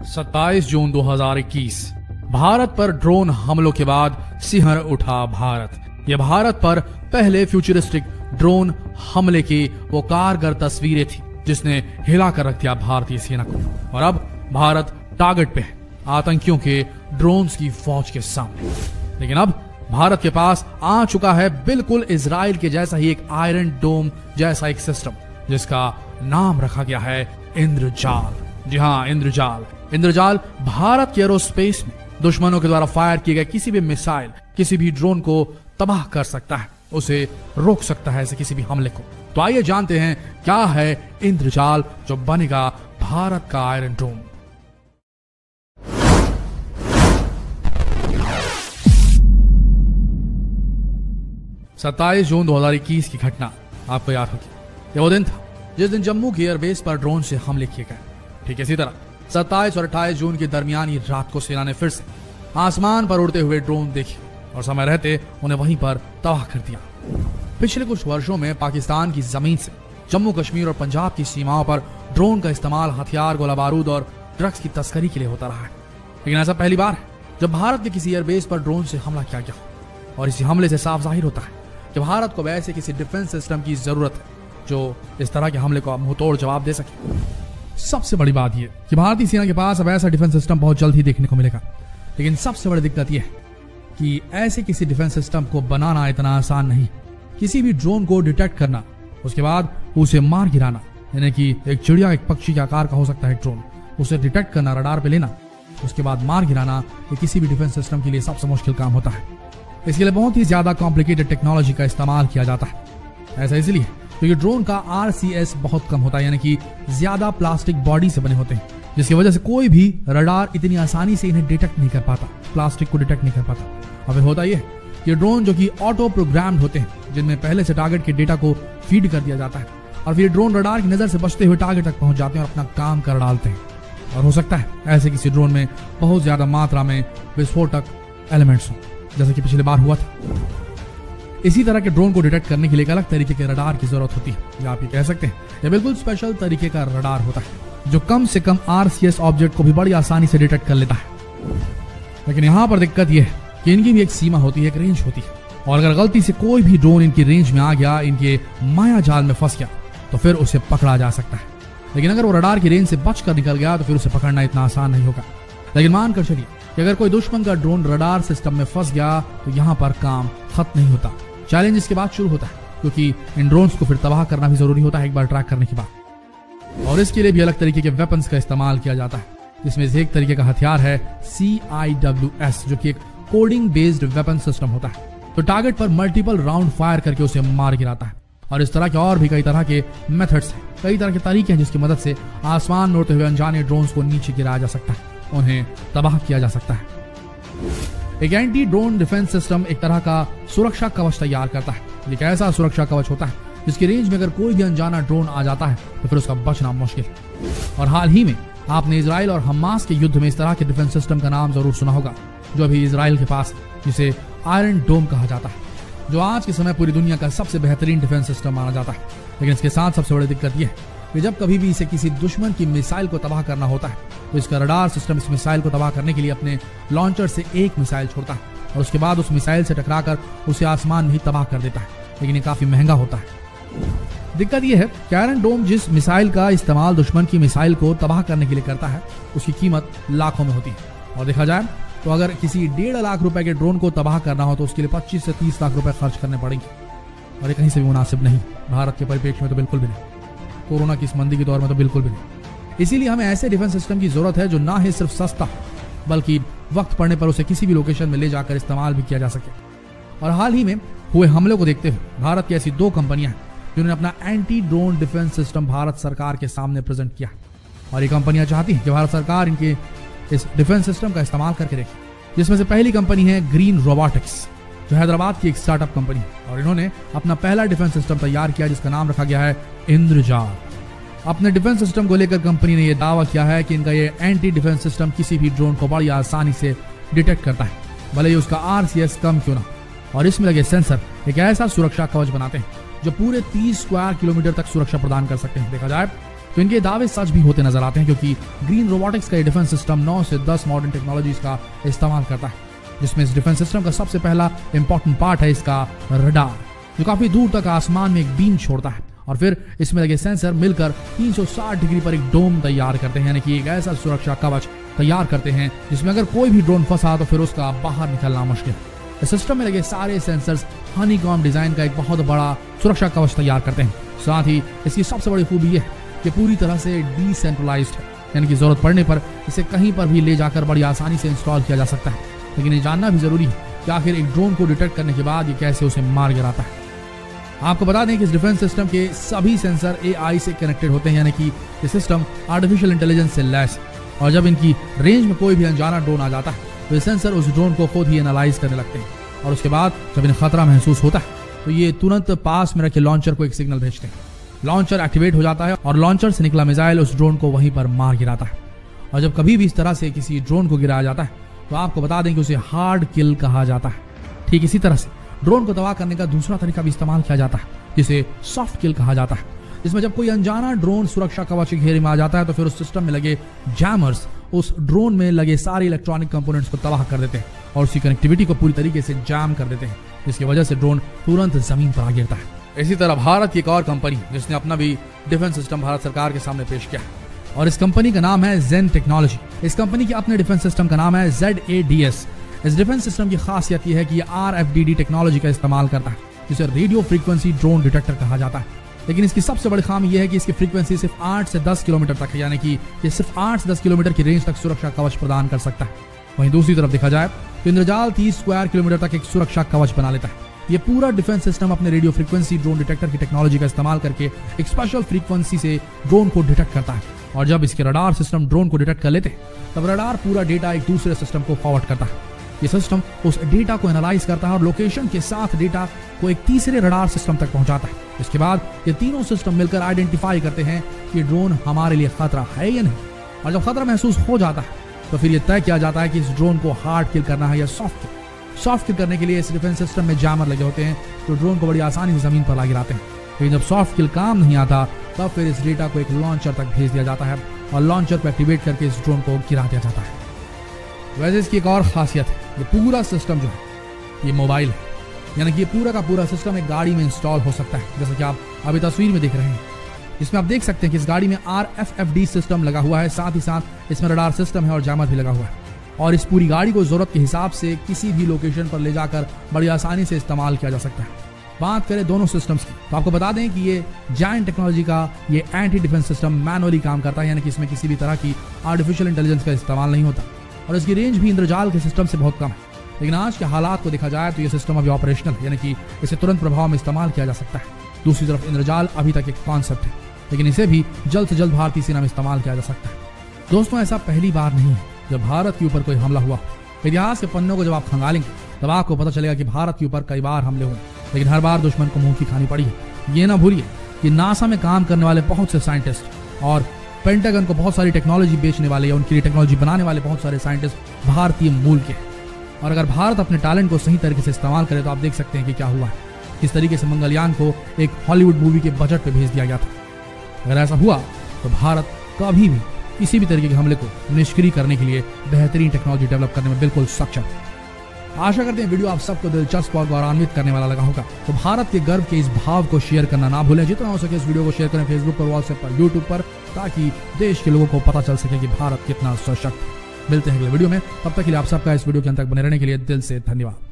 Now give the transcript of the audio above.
27 जून 2021 भारत पर ड्रोन हमलों के बाद सिहर उठा भारत। यह भारत पर पहले फ्यूचरिस्टिक ड्रोन हमले की वो कारगर तस्वीरें थी जिसने हिला कर रख दिया भारतीय सेना को। और अब भारत टारगेट पे है आतंकियों के ड्रोन्स की फौज के सामने। लेकिन अब भारत के पास आ चुका है बिल्कुल इजराइल के जैसा ही एक आयरन डोम जैसा एक सिस्टम जिसका नाम रखा गया है इंद्रजाल। जी हाँ, इंद्रजाल। इंद्रजाल भारत के एरोस्पेस में दुश्मनों के द्वारा फायर किए गए किसी भी मिसाइल, किसी भी ड्रोन को तबाह कर सकता है, उसे रोक सकता है ऐसे किसी भी हमले को। तो आइए जानते हैं क्या है इंद्रजाल जो बनेगा भारत का आयरन डोम। सत्ताईस जून 2021 की घटना आपको याद होगी। यह वो दिन था जिस दिन जम्मू की एयरबेस पर ड्रोन से हमले किए गए। ठीक इसी तरह 27 और 28 जून की दरमियानी रात को सेना ने फिर से आसमान पर उड़ते हुए ड्रोन देखे और समय रहते उन्हें वहीं पर तबाह कर दिया। पिछले कुछ वर्षों में पाकिस्तान की जमीन से जम्मू कश्मीर और पंजाब की सीमाओं पर ड्रोन का इस्तेमाल हथियार, गोला बारूद और ड्रग्स की तस्करी के लिए होता रहा है। लेकिन ऐसा पहली बार है जब भारत के किसी एयरबेस पर ड्रोन से हमला किया गया। और इसी हमले से साफ जाहिर होता है कि भारत को वैसे किसी डिफेंस सिस्टम की जरूरत है जो इस तरह के हमले को मुंहतोड़ जवाब दे सके। सबसे बड़ी बात यह कि भारतीय सेना के पास अब ऐसा डिफेंस सिस्टम बहुत जल्द ही देखने को मिलेगा। लेकिन सबसे बड़ी दिक्कत यह है कि ऐसे किसी डिफेंस सिस्टम को बनाना इतना आसान नहीं। किसी भी ड्रोन को डिटेक्ट करना, उसके बाद उसे मार गिराना, यानी कि एक चिड़िया एक पक्षी के आकार का हो सकता है ड्रोन, उसे डिटेक्ट करना, रडार पे लेना, उसके बाद मार गिराना, ये किसी भी डिफेंस सिस्टम के लिए सबसे मुश्किल काम होता है। इसके लिए बहुत ही ज्यादा कॉम्प्लिकेटेड टेक्नोलॉजी का इस्तेमाल किया जाता है। ऐसा इसलिए क्योंकि ड्रोन का RCS बहुत कम होता है, यानी कि ज्यादा प्लास्टिक बॉडी से बने होते हैं, जिसकी वजह से कोई भी रडार इतनी आसानी से इन्हें डिटेक्ट नहीं कर पाता, प्लास्टिक को डिटेक्ट नहीं कर पाता। अब होता यह कि ड्रोन जो कि ऑटो प्रोग्राम्ड होते हैं, जिनमें पहले से टारगेट के डेटा को फीड कर दिया जाता है और फिर ड्रोन रडार की नजर से बचते हुए टारगेट तक पहुंच जाते हैं और अपना काम कर डालते हैं। और हो सकता है ऐसे किसी ड्रोन में बहुत ज्यादा मात्रा में विस्फोटक एलिमेंट्स हो, जैसे कि पिछली बार हुआ था। इसी तरह के ड्रोन को डिटेक्ट करने के लिए एक अलग तरीके के रडार की जरूरत होती है, या आप ये कह सकते हैं यह बिल्कुल स्पेशल तरीके का रडार होता है जो कम से कम RCS ऑब्जेक्ट को भी बड़ी आसानी से डिटेक्ट कर लेता है। लेकिन यहाँ पर दिक्कत यह है कि इनकी भी एक सीमा होती है, एक रेंज होती है, और अगर गलती से कोई भी ड्रोन इनकी रेंज में आ गया, इनके माया जाल में फंस गया, तो फिर उसे पकड़ा जा सकता है। लेकिन अगर वो रडार की रेंज से बचकर निकल गया तो फिर उसे पकड़ना इतना आसान नहीं होगा। लेकिन मानकर चलिए कि अगर कोई दुश्मन का ड्रोन रडार सिस्टम में फंस गया तो यहाँ पर काम खत्म नहीं होता, चैलेंज इसके बाद शुरू होता है, क्योंकि इन ड्रोन्स को फिर तबाह करना भी जरूरी होता है एक बार ट्रैक करने के बाद। और इसके लिए भी अलग तरीके के वेपन्स का इस्तेमाल किया जाता है, जिसमें से एक तरीके का हथियार है CIWS, जो कि एक कोडिंग बेस्ड वेपन सिस्टम होता है। तो टारगेट पर मल्टीपल राउंड फायर करके उसे मार गिराता है। और इस तरह के और भी कई तरह के मेथड्स हैं, कई तरह के तरीके हैं जिसकी मदद से आसमान में उड़ते हुए अनजाने ड्रोन्स को नीचे गिराया जा सकता है, उन्हें तबाह किया जा सकता है। एक एंटी ड्रोन डिफेंस सिस्टम एक तरह का सुरक्षा कवच तैयार करता है। एक ऐसा सुरक्षा कवच होता है जिसकी रेंज में अगर कोई भी अनजाना ड्रोन आ जाता है तो फिर उसका बचना मुश्किल। और हाल ही में आपने इजराइल और हमास के युद्ध में इस तरह के डिफेंस सिस्टम का नाम जरूर सुना होगा, जो अभी इजराइल के पास, जिसे आयरन डोम कहा जाता है, जो आज के समय पूरी दुनिया का सबसे बेहतरीन डिफेंस सिस्टम माना जाता है। लेकिन इसके साथ सबसे बड़ी दिक्कत यह है कि जब कभी भी इसे किसी दुश्मन की मिसाइल को तबाह करना होता है तो इसका रडार सिस्टम इस मिसाइल को तबाह करने के लिए अपने लॉन्चर से एक मिसाइल छोड़ता है और उसके बाद उस मिसाइल से टकराकर उसे आसमान में ही तबाह कर देता है। लेकिन ये काफी महंगा होता है। दिक्कत यह है कि आयरन डोम जिस मिसाइल का इस्तेमाल दुश्मन की मिसाइल को तबाह करने के लिए करता है, उसकी कीमत लाखों में होती है। और देखा जाए तो अगर किसी 1.5 लाख रुपए के ड्रोन को तबाह करना हो तो उसके लिए 25 से 30 लाख रुपए खर्च करने पड़ेंगे, और ये कहीं से भी मुनासिब नहीं, भारत के परिप्रेक्ष्य में तो बिल्कुल भी नहीं, कोरोना की इस मंदी के दौर में तो बिल्कुल भी नहीं। इसीलिए हमें ऐसे डिफेंस सिस्टम की जरूरत है जो ना ही सिर्फ सस्ता बल्कि वक्त पड़ने पर उसे किसी भी लोकेशन में ले जाकर इस्तेमाल भी किया जा सके। और हाल ही में हुए हमलों को देखते हुए भारत की ऐसी 2 कंपनियां हैं जिन्होंने अपना anti drone defence system Bharat सरकार के सामने प्रेजेंट किया। और ये कंपनियां चाहती हैं कि भारत सरकार इनके इस डिफेंस सिस्टम का इस्तेमाल करके देखे। जिसमें से पहली कंपनी है ग्रीन रोबोटिक्स, जो हैदराबाद की एक स्टार्टअप कंपनी है, और इन्होंने अपना पहला डिफेंस सिस्टम तैयार किया जिसका नाम रखा गया है इंद्रजाल। अपने डिफेंस सिस्टम को लेकर कंपनी ने यह दावा किया है कि इनका ये एंटी डिफेंस सिस्टम किसी भी ड्रोन को बड़ी आसानी से डिटेक्ट करता है, भले ही उसका RCS कम क्यों ना। और इसमें लगे सेंसर एक ऐसा सुरक्षा कवच बनाते हैं जो पूरे 30 स्क्वायर किलोमीटर तक सुरक्षा प्रदान कर सकते हैं। देखा जाए तो इनके दावे सच भी होते नजर आते हैं, क्योंकि ग्रीन रोबोटिक्स का ये डिफेंस सिस्टम 9 से 10 मॉडर्न टेक्नोलॉजीज का इस्तेमाल करता है, जिसमें इस डिफेंस सिस्टम का सबसे पहला इंपॉर्टेंट पार्ट है इसका रडार, जो काफी दूर तक आसमान में एक बीम छोड़ता है और फिर इसमें लगे सेंसर मिलकर 360 डिग्री पर एक डोम तैयार करते हैं, यानी कि एक ऐसा सुरक्षा कवच तैयार करते हैं जिसमें अगर कोई भी ड्रोन फंसा तो फिर उसका बाहर निकलना मुश्किल। इस सिस्टम में लगे सारे सेंसर्स हनीकॉम डिजाइन का एक बहुत बड़ा सुरक्षा कवच तैयार करते हैं। साथ ही इसकी सबसे बड़ी खूबी यह है कि पूरी तरह से डिसेंट्रलाइज्ड है, यानी कि जरूरत पड़ने पर इसे कहीं पर भी ले जाकर बड़ी आसानी से इंस्टॉल किया जा सकता है। लेकिन ये जानना भी जरूरी है कि आखिर एक ड्रोन को डिटेक्ट करने के बाद ये कैसे उसे मार गिराता है। आपको बता दें कि इस डिफेंस सिस्टम के सभी सेंसर AI से कनेक्टेड होते हैं, यानी कि ये सिस्टम आर्टिफिशियल इंटेलिजेंस से लैस है, और जब इनकी रेंज में कोई भी अनजाना ड्रोन आ जाता है तो ये सेंसर उस ड्रोन को खुद ही एनालाइज करने लगते हैं, और उसके बाद जब इन्हें खतरा महसूस होता है तो ये तुरंत पास में रखे लॉन्चर को एक सिग्नल भेजते हैं। लॉन्चर एक्टिवेट हो जाता है और लॉन्चर से निकला मिसाइल उस ड्रोन को वहीं पर मार गिराता है। और जब कभी भी इस तरह से किसी ड्रोन को गिराया जाता है तो आपको बता दें कि उसे हार्ड किल कहा जाता है। ठीक इसी तरह से ड्रोन को तबाह करने का दूसरा तरीका भी इस्तेमाल किया जाता है, जिसे सॉफ्ट किल कहा जाता है, जिसमें जब कोई अनजाना ड्रोन सुरक्षा कवच के घेरे में आ जाता है तो फिर उस सिस्टम में लगे जैमर्स उस ड्रोन में लगे सारे इलेक्ट्रॉनिक कंपोनेंट्स को तबाह कर देते हैं और उसकी कनेक्टिविटी को पूरी तरीके से जाम कर देते हैं, जिसकी वजह से ड्रोन तुरंत जमीन पर आ गिरता है। इसी तरह भारत की एक और कंपनी जिसने अपना भी डिफेंस सिस्टम भारत सरकार के सामने पेश किया है और इस कंपनी का नाम है जेन टेक्नोलॉजी। इस कंपनी के अपने डिफेंस सिस्टम का नाम है ZADS। इस डिफेंस सिस्टम की खासियत यह है कि यह RFDD टेक्नोलॉजी का इस्तेमाल करता है, जिसे रेडियो फ्रीक्वेंसी ड्रोन डिटेक्टर कहा जाता है। लेकिन इसकी सबसे बड़ी खामी यह है कि इसकी फ्रीक्वेंसी सिर्फ 8 से 10 किलोमीटर तक है, यानी कि ये सिर्फ 8 से 10 किलोमीटर की रेंज तक सुरक्षा कवच प्रदान कर सकता है। वहीं दूसरी तरफ देखा जाए तो इंद्रजाल 30 स्क्वायर किलोमीटर तक एक सुरक्षा कवच बना लेता है। ये पूरा डिफेंस सिस्टम अपने रेडियो फ्रीक्वेंसी ड्रोन डिटेक्टर की टेक्नोलॉजी का इस्तेमाल करके एक स्पेशल फ्रीक्वेंसी से ड्रोन को डिटेक्ट करता है, और जब इसके रडार सिस्टम ड्रोन को डिटेक्ट कर लेते हैं तब रडार पूरा डेटा एक दूसरे सिस्टम को फॉरवर्ड करता है। ये सिस्टम उस डेटा को एनालाइज करता है और लोकेशन के साथ डेटा को एक तीसरे रडार सिस्टम तक पहुंचाता है। इसके बाद ये तीनों सिस्टम मिलकर आइडेंटिफाई करते हैं कि ड्रोन हमारे लिए खतरा है या नहीं, और जब खतरा महसूस हो जाता है तो फिर यह तय किया जाता है कि इस ड्रोन को हार्ड किल करना है या सॉफ्ट किल। सॉफ्ट किल करने के लिए इस डिफेंस सिस्टम में जैमर लगे होते हैं जो ड्रोन को बड़ी आसानी से जमीन पर ला गिराते हैं। लेकिन जब सॉफ्ट किल काम नहीं आता तब फिर इस डेटा को एक लॉन्चर तक भेज दिया जाता है और लॉन्चर को एक्टिवेट करके इस ड्रोन को गिरा दिया जाता है। वैसे इसकी एक और खासियत है, ये पूरा सिस्टम जो है ये मोबाइल है, यानी कि ये पूरा का पूरा सिस्टम एक गाड़ी में इंस्टॉल हो सकता है, जैसा कि आप अभी तस्वीर में देख रहे हैं। इसमें आप देख सकते हैं कि इस गाड़ी में RFFD सिस्टम लगा हुआ है, साथ ही साथ इसमें रडार सिस्टम है और जैमर भी लगा हुआ है, और इस पूरी गाड़ी को जरूरत के हिसाब से किसी भी लोकेशन पर ले जाकर बड़ी आसानी से इस्तेमाल किया जा सकता है। बात करें दोनों सिस्टम्स की तो आपको बता दें कि ये जायंट टेक्नोलॉजी का ये एंटी डिफेंस सिस्टम मैनुअली काम करता है, यानी कि इसमें किसी भी तरह की आर्टिफिशियल इंटेलिजेंस का इस्तेमाल नहीं होता, और इसकी रेंज भी इंद्रजाल के सिस्टम से बहुत कम है। लेकिन आज के हालात को देखा जाए तो ये सिस्टम अभी ऑपरेशनल है, यानी कि इसे तुरंत प्रभाव में इस्तेमाल किया जा सकता है। दूसरी तरफ इंद्रजाल अभी तक एक कॉन्सेप्ट है, लेकिन इसे भी जल्द से जल्द भारतीय सेना में इस्तेमाल किया जा सकता है। दोस्तों, ऐसा पहली बार नहीं है जब भारत के ऊपर कोई हमला हुआ। इतिहास के पन्नों को जब आप खंगालेंगे तब आपको पता चलेगा कि भारत के ऊपर कई बार हमले हुए, लेकिन हर बार दुश्मन को मुंह की खानी पड़ी है। ये ना भूलिए कि नासा में काम करने वाले बहुत से साइंटिस्ट और पेंटागन को बहुत सारी टेक्नोलॉजी बेचने वाले या उनके लिए टेक्नोलॉजी बनाने वाले बहुत सारे साइंटिस्ट भारतीय मूल के हैं। और अगर भारत अपने टैलेंट को सही तरीके से इस्तेमाल करे तो आप देख सकते हैं कि क्या हुआ है। इस तरीके से मंगलयान को एक हॉलीवुड मूवी के बजट पे भेज दिया गया था। अगर ऐसा हुआ तो भारत कभी भी किसी भी तरीके के हमले को निष्क्रिय करने के लिए बेहतरीन टेक्नोलॉजी डेवलप करने में बिल्कुल सक्षम। आशा करते हैं वीडियो आप सबको दिलचस्प और गौरवान्वित करने वाला लगा होगा। तो भारत के गर्व के इस भाव को शेयर करना ना भूलें। जितना हो सके इस वीडियो को शेयर करें फेसबुक पर, व्हाट्सएप पर, यूट्यूब पर, ताकि देश के लोगों को पता चल सके कि भारत कितना सशक्त है। मिलते हैं अगले वीडियो में, तब तक के लिए आप सबका इस वीडियो के अंत तक बने रहने के लिए दिल से धन्यवाद।